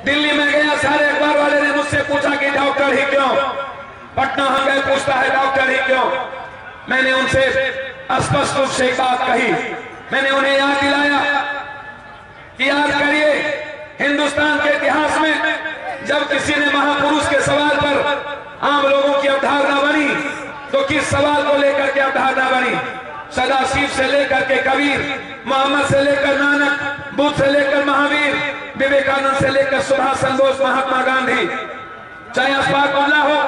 दिल्ली में गया, सारे अखबार वाले ने मुझसे पूछा कि डॉक्टर ही क्यों। पटना हम गए, पूछता है डॉक्टर ही क्यों। मैंने उनसे स्पष्ट रूप से एक बात कही, मैंने उन्हें याद दिलाया कि याद करिए हिंदुस्तान के इतिहास में जब किसी ने महापुरुष के सवाल पर आम लोगों की अवधारणा बनी तो किस सवाल को लेकर के अवधारणा बनी? सदाशिव से लेकर के कबीर, मोहम्मद से लेकर नानक, बुद्ध से लेकर महावीर, विवेकानंद से लेकर सुभाष चंद्र बोस, महात्मा गांधी, चाहे अशफाकुल्लाह हो,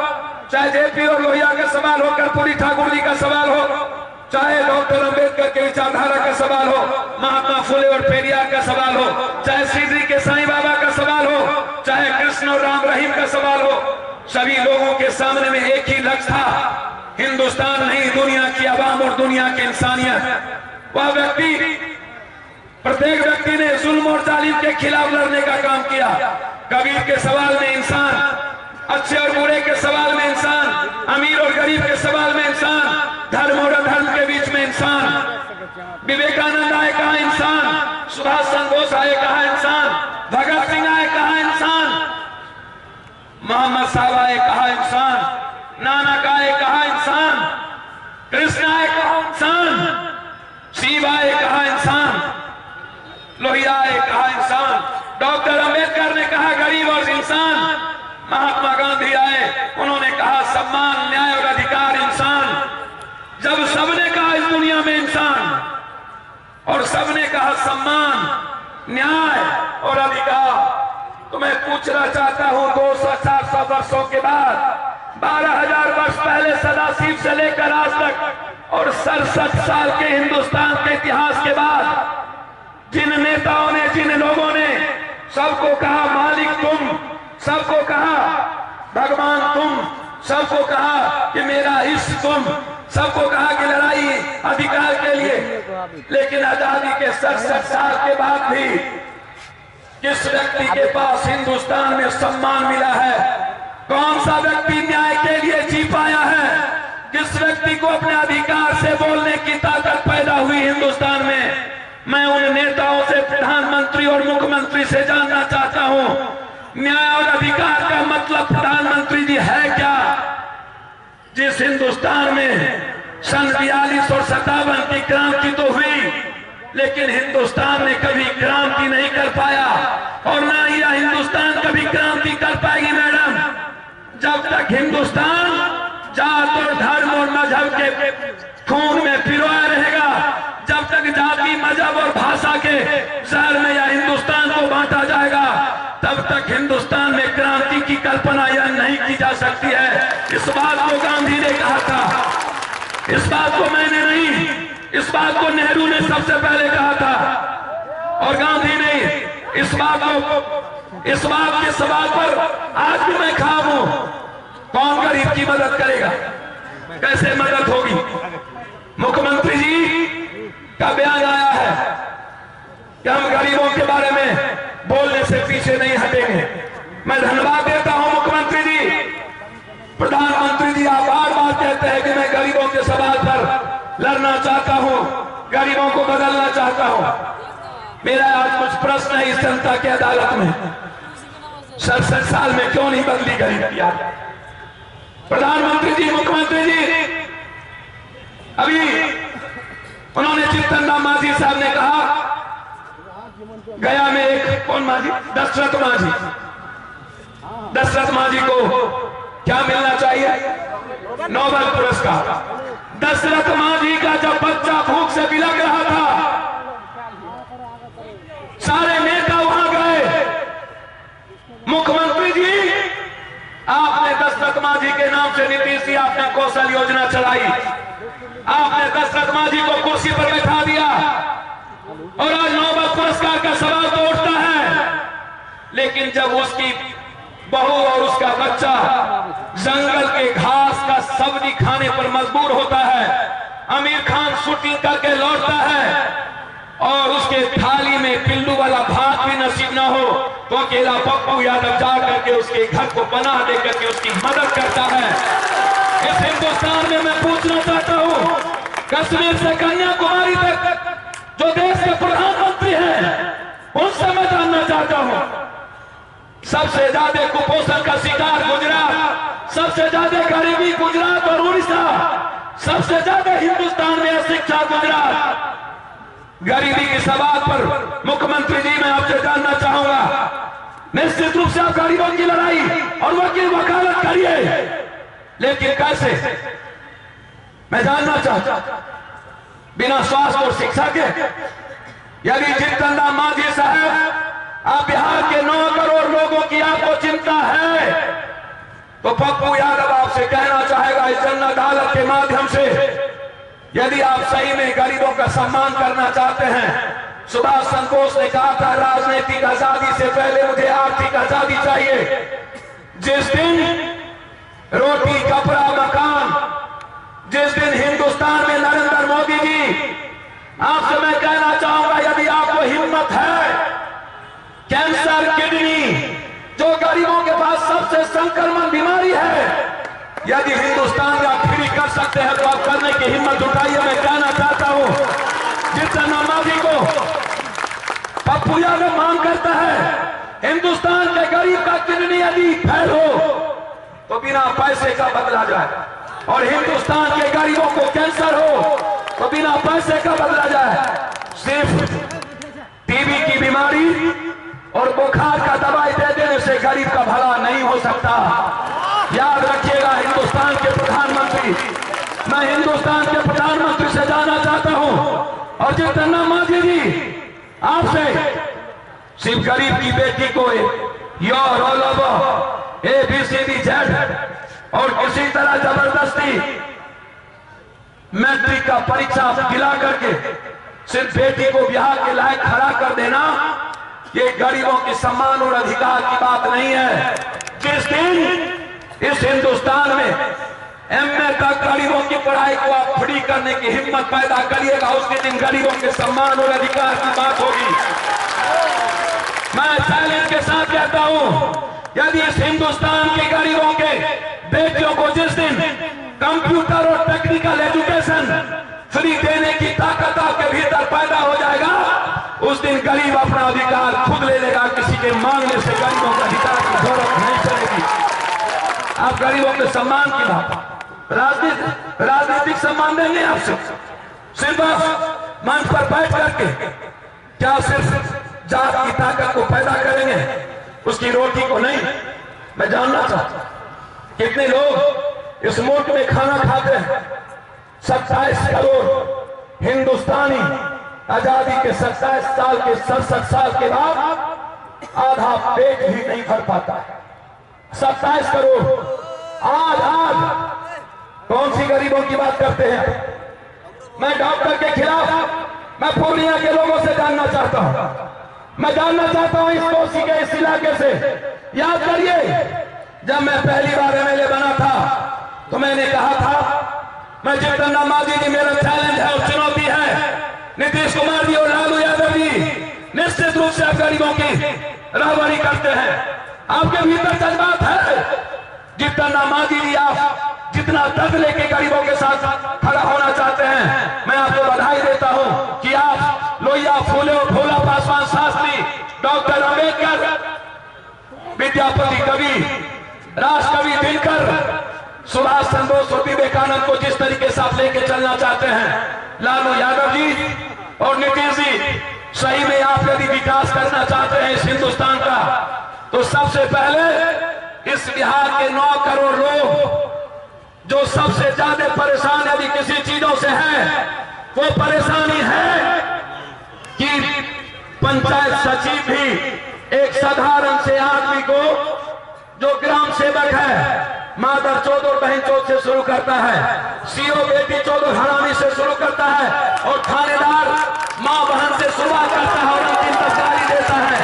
चाहे जेपी और लोहिया का सवाल हो, कर्पूरी ठाकुर जी का सवाल हो, चाहे डॉक्टर अंबेडकर के विचारधारा का सवाल हो, महात्मा फुले और पेरियार का सवाल हो, चाहे सीधी के साईं बाबा का सवाल हो, चाहे कृष्ण और राम रहीम का सवाल हो, सभी लोगों के सामने में एक ही लक्ष्य था, हिंदुस्तान नहीं, दुनिया की आवाम और दुनिया की इंसानियत। वह व्यक्ति, प्रत्येक व्यक्ति ने जुल्म और जालिम के खिलाफ लड़ने का काम किया। कबीर के सवाल में इंसान, अच्छे और बुरे के सवाल में इंसान, अमीर और गरीब के सवाल में इंसान, धर्म और अधर्म के बीच में इंसान। विवेकानंद आए कहा इंसान, सुभाष चंद्र बोस आए कहा इंसान, भगत सिंह आए कहा इंसान, मोहम्मद साहब आए कहा इंसान, नानक आए कहा इंसान, कृष्ण आए कहा इंसान, शिव आए कहा इंसान, लोहिया आए कहा इंसान, डॉक्टर अंबेडकर ने कहा गरीब और इंसान, महात्मा गांधी आए, उन्होंने कहा सम्मान, न्याय और अधिकार इंसान। जब सबने कहा इस दुनिया में इंसान और सबने कहा सम्मान, न्याय और अधिकार, तो मैं पूछना चाहता हूं 200-400 वर्षों के बाद, 12,000 वर्ष पहले सदाशिव से लेकर आज तक और 67 साल के हिंदुस्तान के इतिहास के बाद जिन नेताओं ने, जिन लोगों ने सबको कहा मालिक तुम, सबको कहा भगवान तुम, सबको कहा कि मेरा इष्ट तुम, सबको कहा कि लड़ाई अधिकार के लिए, लेकिन आजादी के 67 साल के बाद भी किस व्यक्ति के पास हिंदुस्तान में सम्मान मिला है? कौन सा व्यक्ति न्याय के लिए जी पाया है? किस व्यक्ति को अपने अधिकार से बोलने की ताकत पैदा हुई हिंदुस्तान में? मैं उन नेताओं से, प्रधानमंत्री और मुख्यमंत्री से जानना चाहता हूं, न्याय और अधिकार का मतलब प्रधानमंत्री जी है क्या? जिस हिंदुस्तान में सन 42 और 57 की क्रांति तो हुई, लेकिन हिंदुस्तान ने कभी क्रांति नहीं कर पाया और ना ही यह हिंदुस्तान कभी क्रांति कर पाएगी मैडम। जब तक हिंदुस्तान जात और धर्म और मजहब के खून में पिरोया रहेगा, जब तक जाति, मजहब और भाषा के शहर में यह हिंदुस्तान को बांटा जाएगा, तब तक हिंदुस्तान में क्रांति की कल्पना यह नहीं की जा सकती है। इस बात को गांधी ने कहा था, इस बात को मैंने नहीं, इस बात को नेहरू ने सबसे पहले कहा था और गांधी ने इस बात के सवाल पर आज भी मैं खड़ा हूं, कौन गरीब की मदद करेगा, कैसे मदद होगी? मुख्यमंत्री जी का बयान आया है कि हम गरीबों के बारे में बोलने से पीछे नहीं हटेंगे। मैं धन्यवाद देता हूं मुख्यमंत्री जी। प्रधानमंत्री जी आप बार बार कहते हैं कि मैं गरीबों के सवाल पर लड़ना चाहता हूं, गरीबों को बदलना चाहता हूं। मेरा आज कुछ प्रश्न है इस जनता की अदालत में, 67 साल में क्यों नहीं बदली गरीब की आदत? प्रधानमंत्री जी, मुख्यमंत्री जी, अभी उन्होंने चित्तन राम मांझी साहब ने कहा, गया में एक कौन मांझी, दशरथ मांझी, दशरथ मांझी को क्या मिलना चाहिए? नोबेल पुरस्कार। दशरथ मांझी का जब बच्चा भूख से बिलख रहा था, सारे नेता वहां गए। मुख्यमंत्री जी, आपने दशरथ मांझी के नाम से नीतीश जी आपने कौशल योजना चलाई, आपने दशरथ मांझी को कुर्सी पर बैठा दिया और आज नोबेल पुरस्कार का सवाल तो उठता है, लेकिन जब उसकी बहू और उसका बच्चा जंगल के घास का सब्जी खाने पर मजबूर होता है, आमिर खान शूटिंग करके लौटता है और उसके थाली में पिल्लू वाला भात भी नसीब ना हो, तो अकेला पप्पू यादव जा करके उसके घर को पनाह दे करके उसकी मदद करता है। इस हिंदुस्तान में मैं पूछना चाहता हूं, कश्मीर से कन्याकुमारी तक जो देश के प्रधानमंत्री हैं, उनसे मैं जानना चाहता हूं, सबसे ज्यादा कुपोषण का शिकार गुजरात, सबसे ज्यादा गरीबी गुजरात और उड़ीसा, सबसे ज्यादा हिंदुस्तान में अशिक्षा गुजरात। गरीबी की सवाल पर मुख्यमंत्री जी मैं आपसे जानना चाहूंगा, निश्चित रूप से आप गरीबों की लड़ाई और वकालत करिए, लेकिन कैसे? मैं जानना चाहता, बिना स्वास्थ्य और शिक्षा के यदि जीतन राम मांझी साहब आप बिहार के 9 करोड़ लोगों की आपको चिंता है, तो पप्पू यादव आपसे कहना चाहेगा इस जन अदालत के माध्यम से, यदि आप सही में गरीबों का सम्मान करना चाहते हैं। सुभाष चंद्र बोस ने कहा था राजनीतिक आजादी से पहले मुझे आर्थिक आजादी चाहिए। जिस दिन रोटी कपड़ा मकान, जिस दिन हिंदुस्तान में नरेंद्र मोदी जी, आपसे मैं कहना चाहूंगा यदि आपको हिम्मत है, कैंसर किडनी जो गरीबों के पास सबसे संक्रमण बीमारी है, यदि हिंदुस्तान का फ्री कर सकते हैं तो आप करने की हिम्मत उठाइए। मैं कहना चाहता हूं जीतन राम मांझी को पप्पू यादव मांग करता है हिंदुस्तान के गरीब का किडनी यदि फेल हो तो बिना पैसे का बदला जाए, और हिंदुस्तान के गरीबों को कैंसर हो तो बिना पैसे का बदला जाए। सिर्फ टीबी की बीमारी और बुखार का दवाई दे देने से गरीब का भला नहीं हो सकता। याद रखिएगा हिंदुस्तान के प्रधानमंत्री, मैं हिंदुस्तान के प्रधानमंत्री से जानना चाहता हूं, और जीतन राम मांझी जी आपसे सिर्फ गरीब की बेटी को योर ऑल ओवर ABCD और किसी तरह जबरदस्ती मैट्रिक का परीक्षा दिला करके सिर्फ बेटी को बिहार के लायक खड़ा कर देना, ये गरीबों के सम्मान और अधिकार की बात नहीं है। जिस दिन इस हिंदुस्तान में MA तक गरीबों की पढ़ाई को आप फ्री करने की हिम्मत पैदा करिएगा, उसके दिन गरीबों के सम्मान और अधिकार की बात होगी। मैं चैलेंज के साथ कहता हूं, यदि इस हिंदुस्तान के गरीबों के बेटियों को जिस दिन कंप्यूटर और टेक्निकल एजुकेशन फ्री देने की ताकत आपके भीतर पैदा हो जाएगा, उस दिन गरीब अपना अधिकार खुद ले लेगा। किसी के मांगने से गरीबों का अधिकार की जरूरत नहीं चलेगी। आप गरीबों के सम्मान की बात, राजनीतिक सम्मान देंगे आपसे, सिर्फ मंच पर बैठ करके क्या सिर्फ जात की ताकत को पैदा करेंगे, उसकी रोटी को नहीं। मैं जानना चाहता कितने लोग इस मुल्क में खाना खाते हैं। 27 करोड़ हिंदुस्तानी आजादी के 27 साल के 67 साल के बाद आधा पेट भी नहीं भर पाता है। 27 करोड़ आज कौन सी गरीबों की बात करते हैं? मैं डॉक्टर के खिलाफ, मैं पूर्णिया के लोगों से जानना चाहता हूं, मैं जानना चाहता हूं इस कोसी के इस इलाके से। याद करिए जब मैं पहली बार MLA बना था तो मैंने कहा था मैं जीतन राम मांझी जी मेरा चैलेंज है और चुनौती है, नीतीश कुमार जी और लालू यादव जी निश्चित रूप से आप गरीबों की रहबरी करते हैं, आपके भीतर जज्बात है। जीतन राम मांझी जी आप जितना दर्द लेके गरीबों के साथ खड़ा होना चाहते हैं, मैं आपको बधाई देता हूं कि आप लोहिया फूले और भोला पासवान शास्त्री, डॉक्टर अंबेडकर, विद्यापति कवि, राष्ट्रकवि दिनकर, सुभाष चंद्र बोस और विवेकानंद को जिस तरीके से आप लेके चलना चाहते हैं, लालू यादव जी और नीतीश जी, सही में आप यदि विकास करना चाहते हैं इस हिंदुस्तान का, तो सबसे पहले इस बिहार के 9 करोड़ लोग जो सबसे ज्यादा परेशान यदि किसी चीजों से है, वो परेशानी है कि पंचायत सचिव भी एक साधारण से आदमी को जो ग्राम सेवक है मादर चौथ और बहन चौथ से शुरू करता है, CO बेटी चौथ और हरामी से शुरू करता है, और थानेदार मां बहन से शुरुआत करता है और अंतिम तस्कारी देता है।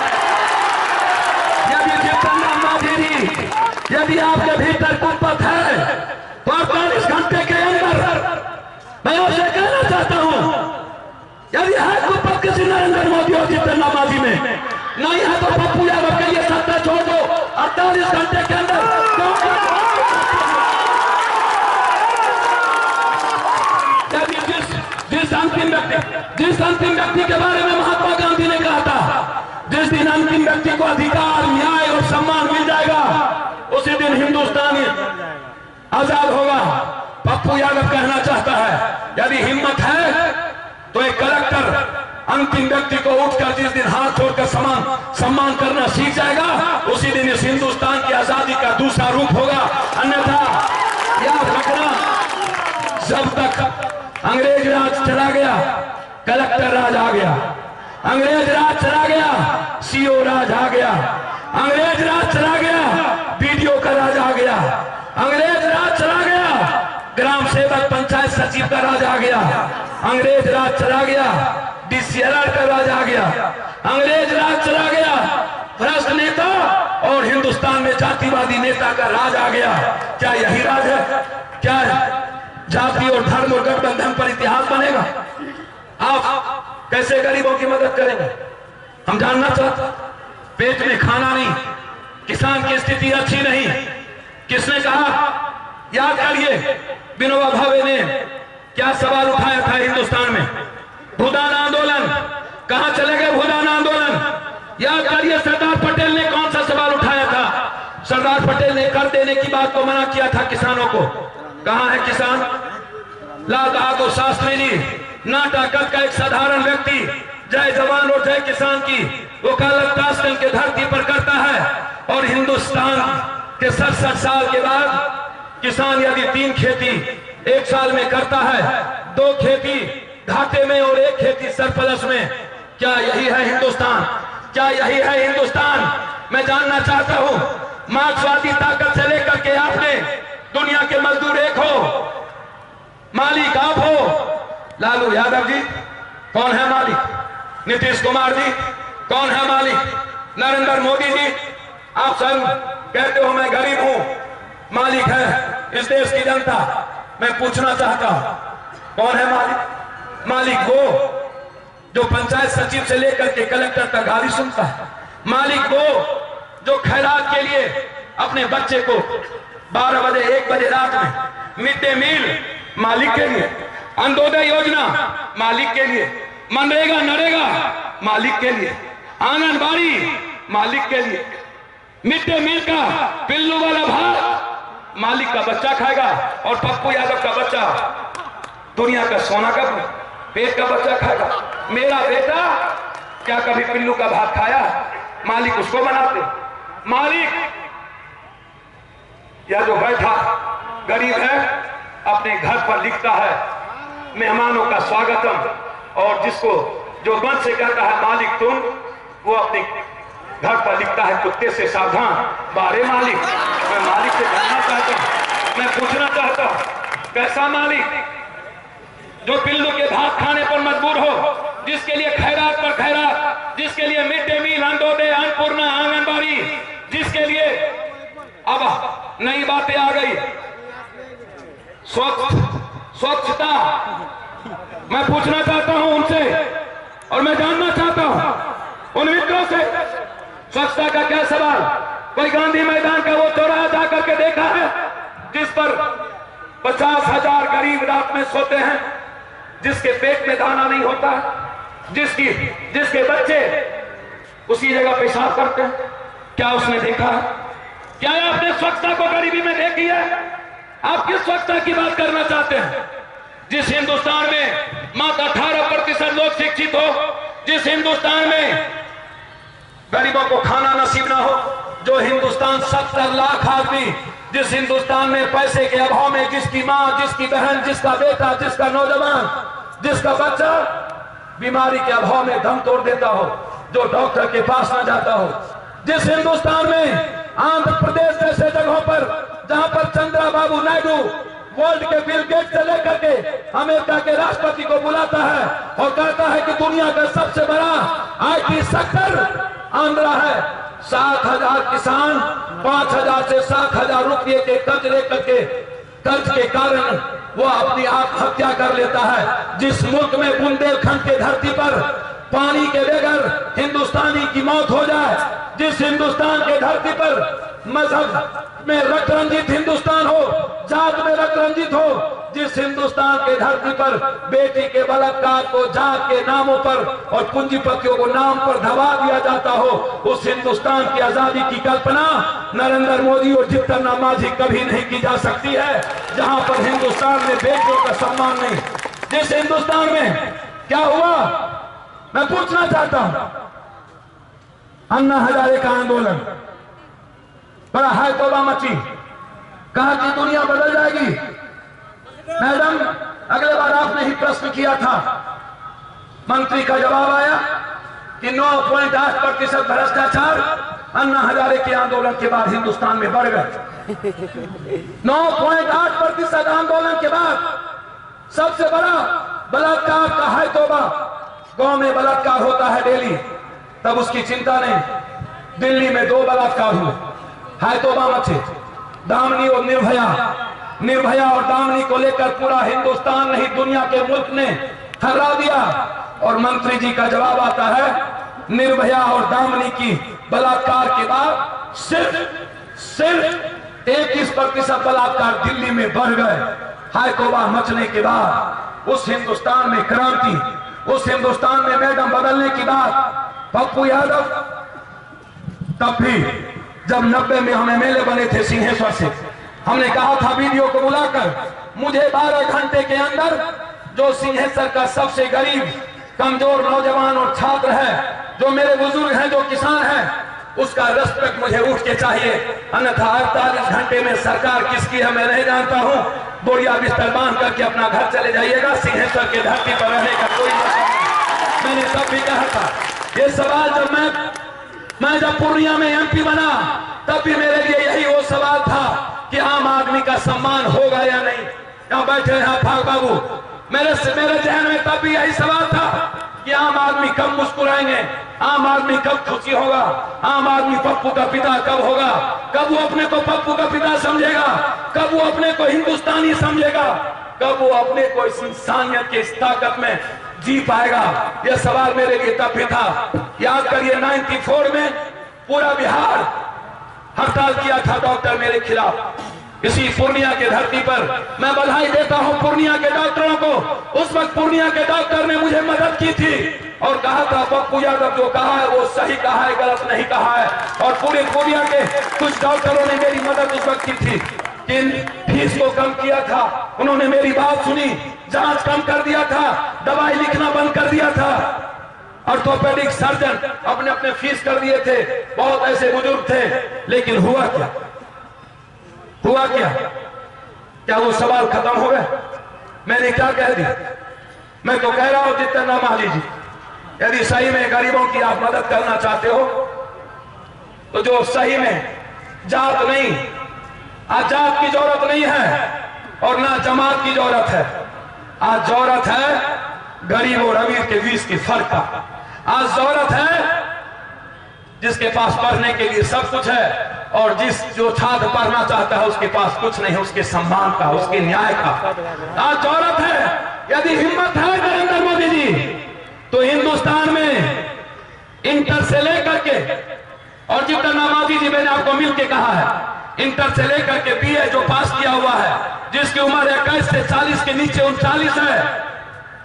यदि जीतन राम मांझी जी, यदि आपके भीतर कुपत है तो 48 घंटे के अंदर मैं आपसे कहना चाहता हूं, यदि है कुपत किसी नरेंद्र मोदी और जीतन राम मांझी में नहीं है तो पप्पू यादव के लिए सत्ता छोड़ दो। 48 घंटे के अंदर जिस अंतिम व्यक्ति के बारे में महात्मा गांधी ने कहा था, जिस दिन अंतिम व्यक्ति को अधिकार, न्याय और सम्मान हिंदुस्तान आजाद होगा। पप्पू यादव कहना चाहता है, यदि हिम्मत है तो एक कलेक्टर अंतिम व्यक्ति को उठकर जिस दिन हाथ छोड़कर सम्मान करना सीख जाएगा, उसी दिन इस हिंदुस्तान की आजादी का दूसरा रूप होगा। अन्यथा याद रखना, जब तक अंग्रेज राज चला गया, कलेक्टर राज आ गया, अंग्रेज राज चला गया, सीओ राज आ गया, अंग्रेज राज चला गया, बीडीओ का राज आ गया, अंग्रेज राज चला गया, ग्राम सेवक पंचायत सचिव का राज आ गया, अंग्रेज राज चला गया, डीसीएलआर का राज आ गया, अंग्रेज राज चला गया, भ्रष्ट नेता और हिंदुस्तान में जातिवादी नेता का राज आ गया। क्या यही राज है? क्या जाति और धर्म और गठबंधन पर इतिहास बनेगा? आप कैसे गरीबों की मदद करेंगे? हम जानना चाहते। पेट में खाना नहीं, किसान की स्थिति अच्छी नहीं। किसने कहा? याद करिए, विनोबा भावे ने क्या सवाल उठाया था हिंदुस्तान में? भूदान आंदोलन। कहां चले गए भूदान आंदोलन? याद करिए, सरदार पटेल ने कौन सा सवाल उठाया था? सरदार पटेल ने कर देने की बात को मना किया था किसानों को। कहां है किसान? लाल बहादुर शास्त्री जी नाटाकल का एक साधारण व्यक्ति जय जवान और जय किसान की वकालत ताशकंद के धरती पर करता है, और हिंदुस्तान के 67 साल के बाद किसान यदि 3 खेती एक साल में करता है, 2 खेती घाटे में और 1 खेती सरप्लस में, क्या यही है हिंदुस्तान? क्या यही है हिंदुस्तान? मैं जानना चाहता हूं, मार्क्सवादी ताकत से लेकर के आपने दुनिया के मजदूर एक हो, मालिक आप हो। लालू यादव जी कौन है मालिक? नीतीश कुमार जी कौन है मालिक? नरेंद्र मोदी जी, आप सब कहते हो मैं गरीब हूं, मालिक है इस देश की जनता। मैं पूछना चाहता हूं, कौन है मालिक? मालिक वो जो पंचायत सचिव से लेकर के कलेक्टर तक गाली सुनता है। मालिक वो जो खैरात के लिए अपने बच्चे को 12 बजे 1 बजे रात में मिड डे मील, मालिक के लिए। अंत्योदय योजना, मालिक के लिए। मनरेगा नरेगा, मालिक के लिए। आंगनबाड़ी, मालिक के लिए। मिड डे मील का पिल्लू वाला भात, मालिक का बच्चा खाएगा, और पप्पू यादव का बच्चा दुनिया का सोना का पेट का बच्चा खाएगा। मेरा बेटा क्या कभी पिल्लू का भात खाया? मालिक उसको बनाते। मालिक या जो बैठा गरीब है अपने घर पर लिखता है मेहमानों का स्वागतम, और जिसको जो मन से कहता है मालिक तुम, वो अपने घर पर लिखता है कुत्ते से सावधान। बारे मालिक, मैं मालिक से जानना चाहता हूं, मैं पूछना चाहता हूं, कैसा मालिक जो पिल्लू के भात खाने पर मजबूर हो, जिसके लिए खैरात पर खैरात, जिसके लिए mid day meal, Antyodaya, Annapurna, anganwadi, जिसके लिए अब नई बातें आ गई, स्वच्छता। मैं पूछना चाहता हूं उनसे, और मैं जानना चाहता हूं उन मित्रों से, स्वच्छता का क्या सवाल? कोई गांधी मैदान का वो चौराहा जाकर के देखा है जिस पर 50,000 गरीब रात में सोते हैं, जिसके पेट में दाना नहीं होता, जिसके बच्चे उसी जगह पेशाब करते हैं? क्या उसने देखा है? क्या आपने स्वच्छता को गरीबी में देखी है? आप किस स्वच्छता की बात करना चाहते हैं? जिस हिंदुस्तान में मात्र 18% लोग शिक्षित हो, जिस हिंदुस्तान में गरीबों को खाना नसीब ना हो, जो हिंदुस्तान 70 लाख आदमी, जिस हिंदुस्तान में पैसे के अभाव में जिसकी मां, जिसकी बहन, जिसका बेटा, जिसका नौजवान, जिसका बच्चा बीमारी के अभाव में दम तोड़ देता हो, जो डॉक्टर के पास ना जाता हो, जिस हिंदुस्तान में आंध्र प्रदेश जैसे जगहों पर जहां पर चंद्रा बाबू नायडू वर्ल्ड के बिल गेट से लेकर के अमेरिका के राष्ट्रपति को बुलाता है और कहता है कि दुनिया का सबसे बड़ा आईटी सेक्टर आंध्रा है। 7,000 किसान 5,000 से 7,000 रुपये के कर्ज लेकर के, कर्ज के कारण वो अपनी आत्महत्या कर लेता है। जिस मुल्क में बुंदेलखंड के धरती पर पानी के बगैर हिंदुस्तानी की मौत हो जाए, जिस हिंदुस्तान के धरती पर मजहब में रक्त रंजित हिंदुस्तान हो, जात में रक्त रंजित हो, जिस हिंदुस्तान के धरती पर बेटी के बलात्कार को जात के नामों पर और पूंजीपतियों को नाम पर दबा दिया जाता हो, उस हिंदुस्तान की आजादी की कल्पना नरेंद्र मोदी और जितन राम मांझी कभी नहीं की जा सकती है, जहां पर हिंदुस्तान में बेटियों का सम्मान नहीं। जिस हिंदुस्तान में क्या हुआ मैं पूछना चाहता हूं, अन्ना हजारे का आंदोलन बड़ा है, तौबा मची, कहा कि दुनिया बदल जाएगी। मैडम अगले बार आपने ही प्रश्न किया था, मंत्री का जवाब आया कि 9.8% भ्रष्टाचार अन्ना हजारे के आंदोलन के बाद हिंदुस्तान में बढ़ गए। 9.8% आंदोलन के बाद सबसे बड़ा बलात्कार का है तौबा। गांव में बलात्कार होता है डेली, तब उसकी चिंता नहीं। दिल्ली में 2 बलात्कार हुए, हाय तौबा मचे। दामिनी और निर्भया और दामिनी को लेकर पूरा हिंदुस्तान नहीं दुनिया के मुल्क ने थर्रा दिया, और मंत्री जी का जवाब आता है निर्भया और दामिनी की बलात्कार के बाद सिर्फ 21% बलात्कार दिल्ली में बढ़ गए। हाय तौबा मचने के बाद उस हिंदुस्तान में क्रांति, उस हिंदुस्तान में मैडम बदलने की बात। पप्पू यादव तब भी जब 90 में हम एमएलए बने थे सिंहेश्वर से, हमने कहा था वीडियो को बुलाकर, मुझे 12 घंटे के अंदर जो सिंहेश्वर का सबसे गरीब कमजोर नौजवान और छात्र है, जो मेरे बुजुर्ग हैं, जो किसान हैं, उसका रेस्पेक्ट मुझे उठ के चाहिए, अन्यथा 48 घंटे में सरकार किसकी है मैं नहीं जानता हूं। बोरिया बिस्तर बांध करके अपना घर चले जाइएगा, सिंहेश्वर की धरती पर रहने का कोई मतलब नहीं। मैंने तब भी कहा था ये सवाल, जब मैं जब पूर्णिया में एमपी बना तब भी मेरे लिए यही वो सवाल था कि आम आदमी का सम्मान होगा या नहीं। यहाँ बैठे हैं फाग बाबू, मेरे जहन में तब भी यही सवाल था कि आम आदमी कब मुस्कुराएंगे, आम आदमी कब खुशी होगा, आम आदमी पप्पू का पिता कब होगा, कब वो अपने को पप्पू का पिता समझेगा, कब वो अपने को हिंदुस्तानी समझेगा, कब वो अपने को इस इंसानियत की इस ताकत में जी पाएगा। यह सवाल मेरे लिए तब भी था। याद करिए 94 में पूरा बिहार हड़ताल किया था डॉक्टर मेरे खिलाफ, इसी पूर्णिया के धरती पर। मैं बधाई देता हूं पूर्णिया के डॉक्टरों को। उस वक्त पूर्णिया के डॉक्टर ने मुझे मदद की थी और कहा था पप्पू यादव जो कहा है वो सही कहा है, गलत नहीं कहा है। और पूरे पूर्णिया के कुछ डॉक्टरों ने मेरी मदद उस वक्त की थी कि फीस को कम किया था, उन्होंने मेरी बात सुनी, जांच कम कर दिया था, दवाई लिखना बंद कर दिया था। ऑर्थोपेडिक सर्जन अपने अपने फीस कर दिए थे, बहुत ऐसे बुजुर्ग थे। लेकिन हुआ क्या, हुआ क्या? क्या वो सवाल खत्म हो गए? मैंने क्या कह दिया? मैं तो कह रहा हूं जितन राम मांझी जी, यदि सही में गरीबों की आप मदद करना चाहते हो तो जो सही में जात नहीं, आज जात की जरूरत नहीं है और ना जमात की जरूरत है, आज जरूरत है गरीब और अमीर के बीच की फर्क का। आज जरूरत है जिसके पास पढ़ने के लिए सब कुछ है और जो छात्र पढ़ना चाहता है उसके पास कुछ नहीं, उसके सम्मान का, उसके न्याय का आज जरूरत है। यदि हिम्मत है नरेंद्र मोदी जी तो हिंदुस्तान में इंटर से लेकर के, और जितन राम मांझी जी मैंने आपको मिल के कहा है, इंटर से लेकर के बीए जो पास किया हुआ है, जिसकी उम्र 21 से 40 के नीचे 39 है,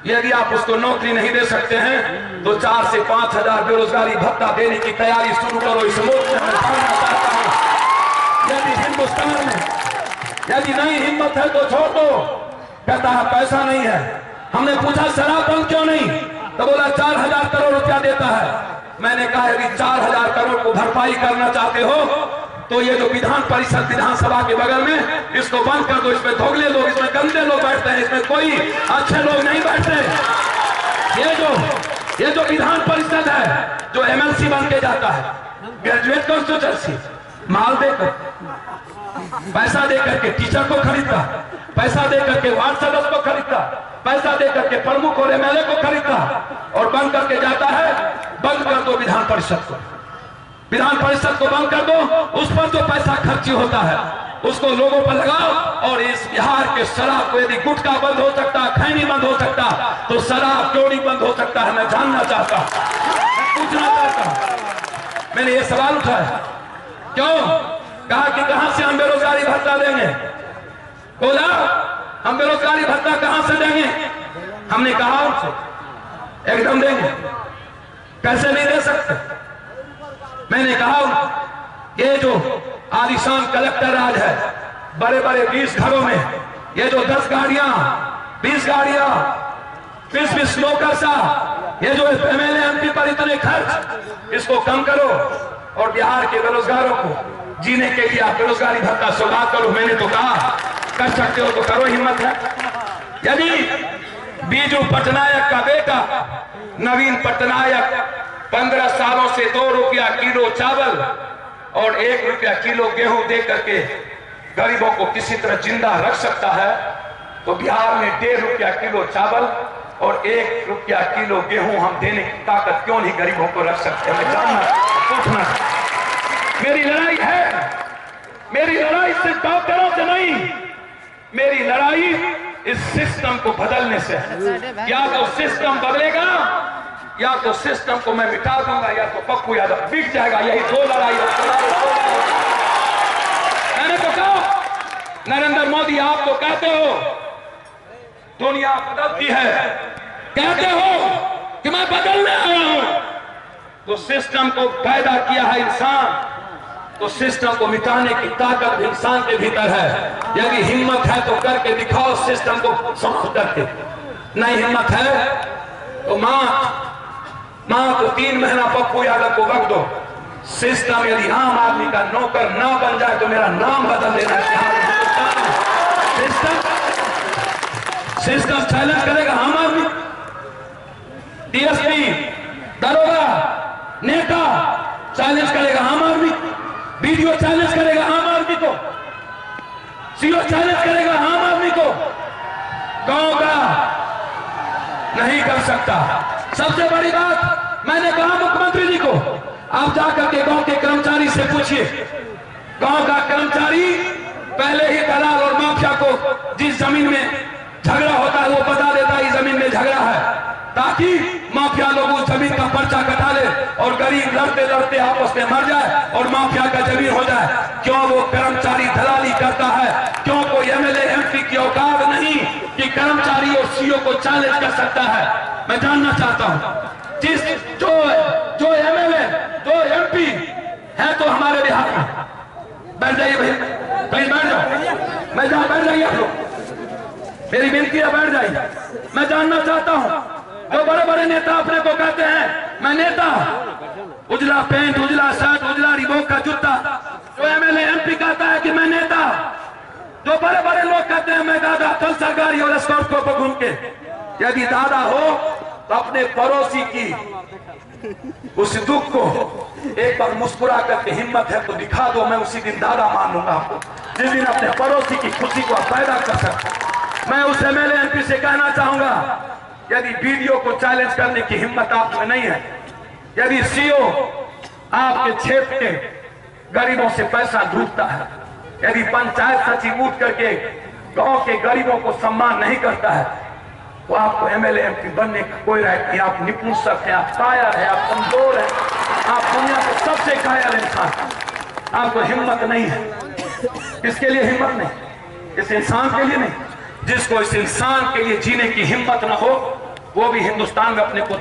यदि आप उसको नौकरी नहीं दे सकते हैं तो 4 से 5 हजार बेरोजगारी भत्ता देने की तैयारी शुरू करो। इस मुल्क में मैं कहना चाहता हूं, यदि हिंदुस्तान में यदि नहीं हिम्मत है तो छोड़ दो। कहता है पैसा नहीं है। हमने पूछा शराब बंद क्यों नहीं, तो बोला 4000 करोड़ रुपया देता है। मैंने कहा यदि 4000 करोड़ को भरपाई करना चाहते हो तो ये जो विधान परिषद विधानसभा के बगल में इसको बंद कर दो। इसमें धोगले लोग, इसमें गंदे लोग बैठते हैं, इसमें कोई अच्छे लोग नहीं बैठते। ये जो विधान परिषद है जो एमएलसी बन के जाता है, ग्रेजुएट कॉन्स्टिट्यूएंसी, माल देकर, पैसा देकर के टीचर को खरीदता, पैसा देकर के वार्ड सदस्य को खरीदता, पैसा देकर के प्रमुख और एमएलए को खरीदता और बंद करके जाता है। बंद कर दो विधान परिषद को, विधान परिषद को बंद कर दो। उस पर जो पैसा खर्ची होता है उसको लोगों पर लगाओ। और इस बिहार के शराब को यदि गुटखा बंद हो सकता, खैनी बंद हो सकता तो शराब क्यों नहीं बंद हो सकता है? मैं जानना चाहता हूं, मैं पूछना चाहता हूं। मैंने ये सवाल उठाया, क्यों? कहा कि कहां से हम बेरोजगारी भत्ता देंगे? बोला हम बेरोजगारी भत्ता कहां से देंगे? हमने कहा उनसे एकदम देंगे, कैसे नहीं दे सकते। मैंने कहा ये जो आलिशान कलेक्टर राज है, बड़े बड़े 20 घरों में ये जो 10 गाड़ियां 20 गाड़ियां 20 नौकरसा, ये जो एमएलए एमपी पर इतने खर्च, इसको कम करो और बिहार के बेरोजगारों को जीने के लिए आप बेरोजगारी भत्ता शुरुआत करो। मैंने तो कहा कर सकते हो तो करो, हिम्मत है। यदि बीजू पटनायक का बेटा नवीन पटनायक 15 सालों से 2 रुपया किलो चावल और 1 रुपया किलो गेहूं दे करके गरीबों को किसी तरह जिंदा रख सकता है, तो बिहार में 1.5 रुपया किलो चावल और 1 रुपया किलो गेहूं हम देने की ताकत क्यों नहीं गरीबों को रख सकते? हमें जानना पूछना। मेरी लड़ाई है, मेरी लड़ाई सिर्फ डॉक्टरों से नहीं, मेरी लड़ाई इस सिस्टम को बदलने से है। या तो सिस्टम बदलेगा या तो सिस्टम को मैं मिटा दूंगा, या तो पप्पू यादव बिक जाएगा। यही 2 लड़ाई है। मैंने तो कहा नरेंद्र मोदी, आप तो कहते हो दुनिया बदलती है, कहते हो कि मैं बदलने आया हूं, तो सिस्टम को पैदा किया है इंसान, तो सिस्टम को मिटाने की ताकत इंसान के भीतर है। यदि हिम्मत है तो करके दिखाओ सिस्टम को समाप्त करके। नहीं हिम्मत है तो मां को 3 महीना पप्पू यादव को वक्त दो। सिस्टम यदि आम आदमी का नौकर ना बन जाए तो मेरा नाम बदल देना है। सिस्टम चैलेंज करेगा आम आदमी, डीएसपी, दरोगा, नेता चैलेंज करेगा आम आदमी, बीडीओ चैलेंज करेगा आम आदमी को, सीओ चैलेंज करेगा आम आदमी को, गांव का नहीं कर सकता। सबसे बड़ी बात मैंने कहा मुख्यमंत्री जी को, आप जाकर के गांव के कर्मचारी से पूछिए। गांव का कर्मचारी पहले ही दलाल और माफिया को जिस जमीन में झगड़ा होता है वो बता देता है इस जमीन में झगड़ा है, ताकि माफिया लोग उस जमीन का पर्चा कटा ले और गरीब लड़ते लड़ते आपस में मर जाए और माफिया का जमीन हो जाए। क्यों वो कर्मचारी दलाली करता है? क्यों कोई एमएलए एमपी की औकात नहीं कि कर्मचारी और सीओ को चैलेंज कर सकता है? मैं जानना चाहता हूं। जिस जो एमएलए जो एमपी है तो हमारे बिहार में, बैठ जाइए भाई, प्लीज बैठ जाओ, मैं जहां बैठ जाइए आप लोग, मेरी विनती है बैठ जाइए। मैं जानना चाहता हूं, जो बड़े बड़े नेता अपने को कहते हैं मैं नेता, उजला पेंट, उजला शर्ट, उजला रिबोक का जूता, जो एमएलए एमपी कहता है कि मैं नेता, जो बड़े बड़े लोग कहते हैं मैं दादा पल्सर गाड़ी और स्कॉर्पियो पर घूम के, यदि दादा हो तो अपने पड़ोसी की उस दुख को एक बार मुस्कुरा करके हिम्मत है तो दिखा दो, मैं उसी दिन दादा मान लूंगा आपको, जिस दिन अपने पड़ोसी की खुशी को आप पैदा कर सकते। मैं उस एमएलए एमपी से कहना चाहूंगा, यदि बीडीओ को चैलेंज करने की हिम्मत आप में नहीं है, यदि सीओ आपके क्षेत्र के गरीबों से पैसा लूटता है, यदि पंचायत सचिव उठ करके गांव के गरीबों को सम्मान नहीं करता है, तो आपको एमएलए एमपी बनने का कोई राइट नहीं। आप निपुंसक हैं, आप कायर हैं, आप कमजोर हैं, आप दुनिया के सबसे कायर इंसान, आपको हिम्मत नहीं है। किसके लिए हिम्मत नहीं? इस इंसान के लिए नहीं। जिसको इस इंसान के लिए जीने की हिम्मत ना हो वो भी हिंदुस्तान में अपने को